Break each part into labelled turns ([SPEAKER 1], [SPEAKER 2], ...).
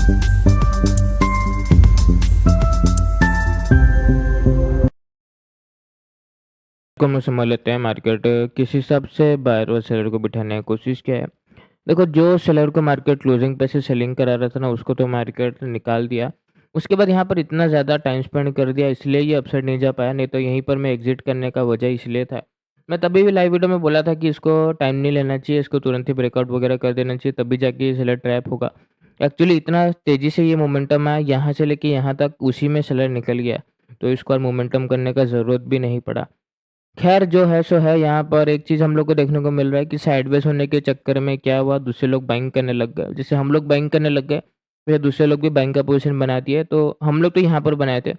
[SPEAKER 1] को हम समझ लेते हैं मार्केट किस हिसाब से बायर और सेलर को बिठाने की कोशिश किया है। देखो, जो सेलर को मार्केट क्लोजिंग पे से सेलिंग करा रहा था ना, उसको तो मार्केट निकाल दिया। उसके बाद यहाँ पर इतना ज़्यादा टाइम स्पेंड कर दिया, इसलिए ये अपसाइड नहीं जा पाया, नहीं तो यहीं पर मैं एग्ज़िट करने का वजह इसलिए था। मैं तभी भी लाइव वीडियो में बोला था कि इसको टाइम नहीं लेना चाहिए, इसको तुरंत ही ब्रेकआउट वगैरह कर देना चाहिए, तभी जाके ये सेलर ट्रैप होगा। एक्चुअली इतना तेज़ी से ये मोमेंटम आया, यहाँ से लेके यहाँ तक उसी में सेलर निकल गया, तो इसको और मोमेंटम करने का ज़रूरत भी नहीं पड़ा। खैर जो है सो है, यहाँ पर एक चीज़ हम लोग को देखने को मिल रहा है कि साइडवेज़ होने के चक्कर में क्या हुआ, दूसरे लोग बाइंग करने लग गए। जैसे हम लोग बाइंग करने लग गए, फिर दूसरे लोग भी बाइंग का पोज़ीशन बना दिए, तो हम लोग तो यहाँ पर बनाए थे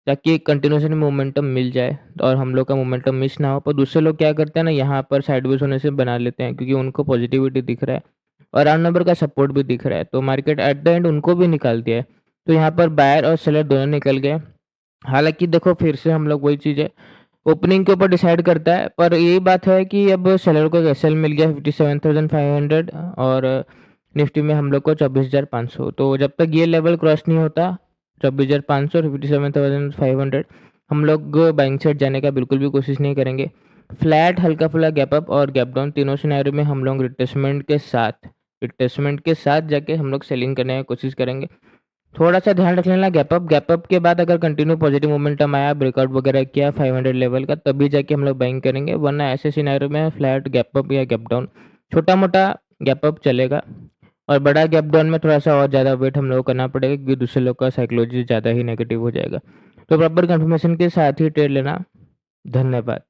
[SPEAKER 1] ताकि कंटिन्यूएशन मोमेंटम मिल जाए और हम लोग का मोमेंटम मिस ना हो। पर दूसरे लोग क्या करते हैं ना, यहाँ पर साइडवेज़ होने से बना लेते हैं क्योंकि उनको पॉजिटिविटी दिख रहा है और राउंड नंबर का सपोर्ट भी दिख रहा है, तो मार्केट एट द एंड उनको भी निकाल दिया है। तो यहाँ पर बायर और सेलर दोनों निकल गए। हालाँकि देखो, फिर से हम लोग वही चीज़ है, ओपनिंग के ऊपर डिसाइड करता है, पर यही बात है कि अब सेलर को एसएल मिल गया 57,500 और निफ्टी में हम लोग को 24,500। तो जब तक ये लेवल क्रॉस नहीं होता 24,500 और 57,500, हम लोग बाइंग साइड जाने का बिल्कुल भी कोशिश नहीं करेंगे। फ्लैट, हल्का फुल्का गैप अप और गैप डाउन, तीनों सिनेरियो में हम लोग रिट्रेसमेंट के साथ जाके हम लोग सेलिंग करने की कोशिश करेंगे। थोड़ा-सा ध्यान रख लेना, गैप अप के बाद अगर कंटिन्यू पॉजिटिव मोमेंटम आया, ब्रेकआउट वगैरह किया 500 लेवल का, तभी जाके हम लोग बाइंग करेंगे, वरना ऐसे सिनेरियो में फ्लैट गैप अप या गैप डाउन, छोटा-मोटा गैप अप चलेगा और बड़ा गैप डाउन में थोड़ा-सा और ज़्यादा वेट हम लोगों को करना पड़ेगा क्योंकि दूसरे लोग का साइकोलॉजी ज़्यादा ही नेगेटिव हो जाएगा। तो प्रॉपर कन्फर्मेशन के साथ ही ट्रेड लेना। धन्यवाद।